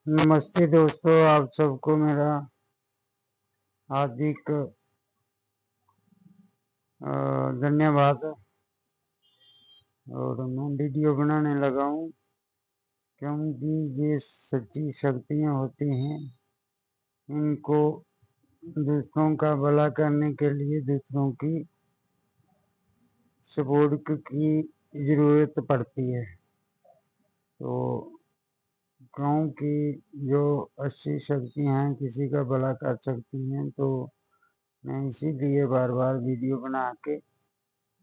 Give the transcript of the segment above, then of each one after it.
नमस्ते दोस्तों, आप सबको मेरा हार्दिक धन्यवाद। और मैं वीडियो बनाने लगा हूँ क्योंकि ये सच्ची शक्तियाँ होती हैं। इनको दूसरों का भला करने के लिए दूसरों की सपोर्ट की ज़रूरत पड़ती है। तो क्योंकि जो अच्छी शक्तियाँ हैं किसी का भला कर सकती हैं, तो मैं इसीलिए बार बार वीडियो बना के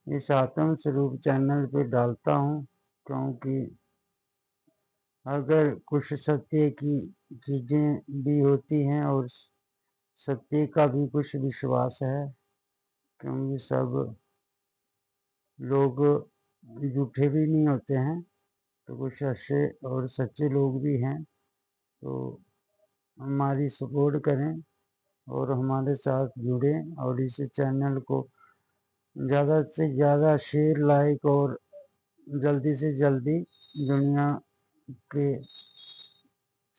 इस आत्म स्वरूप चैनल पे डालता हूँ। क्योंकि अगर कुछ सत्य की चीज़ें भी होती हैं और सत्य का भी कुछ विश्वास है, क्योंकि सब लोग झूठे भी नहीं होते हैं, तो कुछ अच्छे और सच्चे लोग भी हैं। तो हमारी सपोर्ट करें और हमारे साथ जुड़ें और इस चैनल को ज़्यादा से ज़्यादा शेयर, लाइक और जल्दी से जल्दी दुनिया के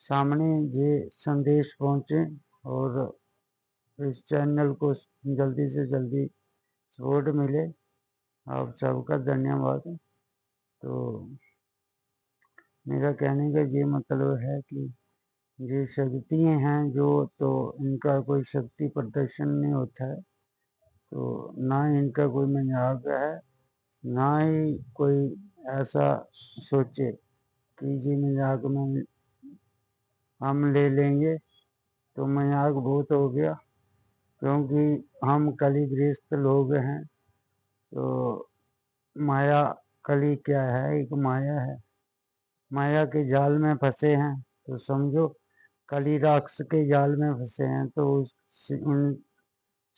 सामने ये संदेश पहुँचे और इस चैनल को जल्दी से जल्दी सपोर्ट मिले। आप सबका धन्यवाद। तो मेरा कहने का ये मतलब है कि ये शक्तियाँ हैं जो, तो इनका कोई शक्ति प्रदर्शन नहीं होता है, तो ना इनका कोई मजाक है, ना ही कोई ऐसा सोचे कि जी मजाक में हम ले लेंगे, तो मजाक बहुत हो गया। क्योंकि हम कलिग्रस्त लोग हैं, तो माया कली क्या है, एक माया है, माया के जाल में फंसे हैं। तो समझो कली राक्ष के जाल में फंसे हैं, तो उन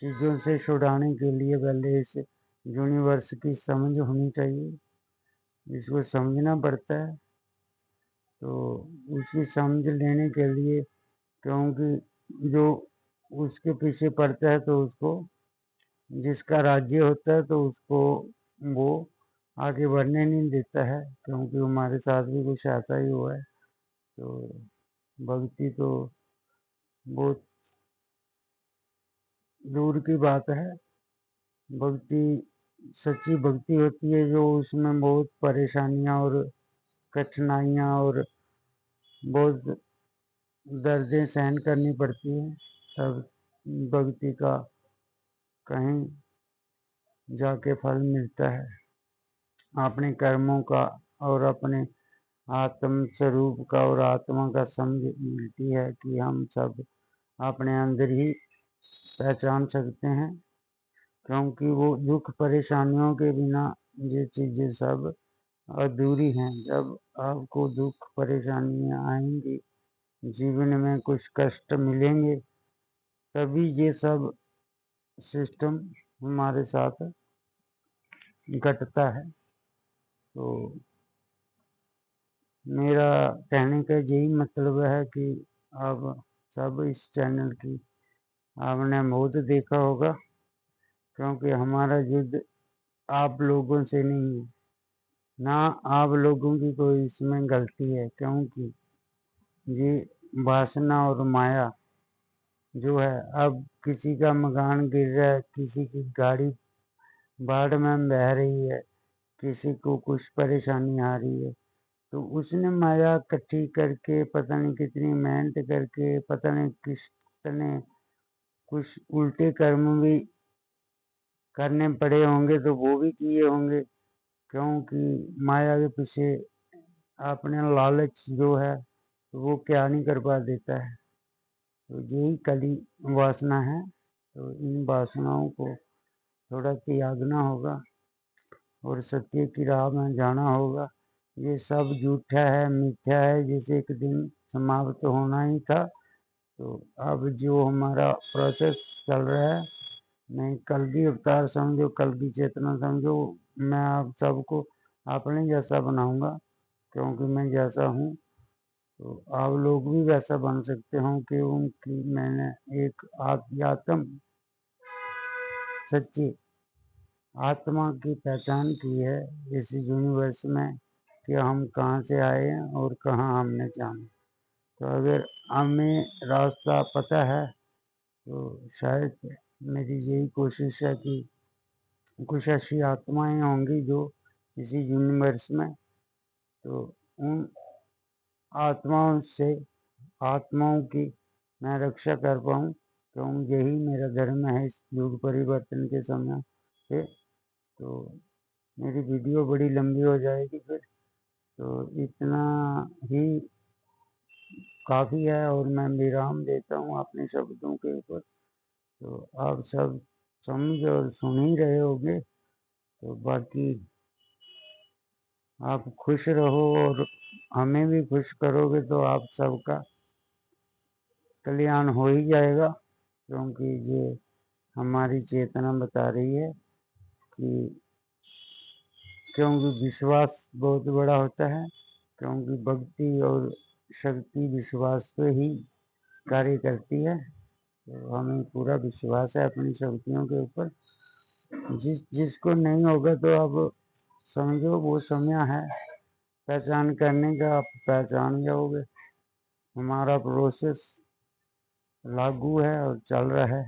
चीज़ों से छुड़ाने के लिए पहले इस यूनिवर्स की समझ होनी चाहिए, इसको समझना पड़ता है। तो उसकी समझ लेने के लिए, क्योंकि जो उसके पीछे पड़ता है तो उसको, जिसका राज्य होता है तो उसको वो आगे बढ़ने नहीं देता है। क्योंकि हमारे साथ भी कुछ ऐसा ही हुआ है। तो भक्ति तो बहुत दूर की बात है। भक्ति सच्ची भक्ति होती है जो उसमें बहुत परेशानियां और कठिनाइयां और बहुत दर्दें सहन करनी पड़ती हैं, तब भक्ति का कहीं जाके फल मिलता है। अपने कर्मों का और अपने आत्म स्वरूप का और आत्मा का समझ मिलती है कि हम सब अपने अंदर ही पहचान सकते हैं। क्योंकि वो दुख परेशानियों के बिना ये चीज़ें सब अधूरी हैं। जब आपको दुख परेशानियां आएंगी, जीवन में कुछ कष्ट मिलेंगे, तभी ये सब सिस्टम हमारे साथ घटता है। तो मेरा कहने का यही मतलब है कि आप सब इस चैनल की आपने बहुत देखा होगा, क्योंकि हमारा युद्ध आप लोगों से नहीं है, ना आप लोगों की कोई इसमें गलती है। क्योंकि ये वासना और माया जो है, अब किसी का मकान गिर रहा है, किसी की गाड़ी बाढ़ में बह रही है, किसी को कुछ परेशानी आ रही है, तो उसने माया इकट्ठी करके पता नहीं कितनी मेहनत करके, पता नहीं कितने कुछ उल्टे कर्म भी करने पड़े होंगे, तो वो भी किए होंगे। क्योंकि माया के पीछे अपने लालच जो है वो क्या नहीं कर पा देता है। तो यही कली वासना है। तो इन वासनाओं को थोड़ा त्यागना होगा और सत्य की राह में जाना होगा। ये सब झूठा है, मिथ्या है, जैसे एक दिन समाप्त होना ही था। तो अब जो हमारा प्रोसेस चल रहा है, मैं कल की अवतार समझो, कल की चेतना समझो, मैं आप सबको अपने जैसा बनाऊंगा। क्योंकि मैं जैसा हूँ, तो आप लोग भी वैसा बन सकते हो। क्योंकि मैंने एक आत्म सच्ची आत्मा की पहचान की है इस यूनिवर्स में, कि हम कहाँ से आए हैं और कहाँ हमने जाना। तो अगर हमें रास्ता पता है तो शायद मेरी यही कोशिश है कि कुछ ऐसी आत्माएं होंगी जो इसी यूनिवर्स में, तो उन आत्माओं की मैं रक्षा कर पाऊँ, क्योंकि यही मेरा धर्म है इस युग परिवर्तन के समय पे। तो मेरी वीडियो बड़ी लंबी हो जाएगी फिर, तो इतना ही काफ़ी है और मैं विराम देता हूँ अपने शब्दों के ऊपर। तो आप सब समझ और सुन ही रहे होंगे, तो बाकी आप खुश रहो और हमें भी खुश करोगे तो आप सबका कल्याण हो ही जाएगा, क्योंकि ये हमारी चेतना बता रही है कि क्योंकि विश्वास बहुत बड़ा होता है, क्योंकि भक्ति और शक्ति विश्वास पे ही कार्य करती है। तो हमें पूरा विश्वास है अपनी शक्तियों के ऊपर। जिसको नहीं होगा तो अब समझो वो समय है पहचान करने का, आप पहचान जाओगे। हमारा प्रोसेस लागू है और चल रहा है।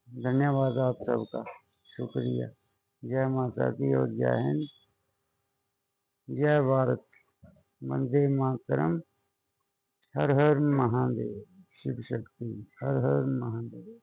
धन्यवाद आप सबका, शुक्रिया। जय माता दी और जय हिंद, जय भारत, वंदे मातरम, हर हर महादेव, शिव शक्ति, हर हर महादेव।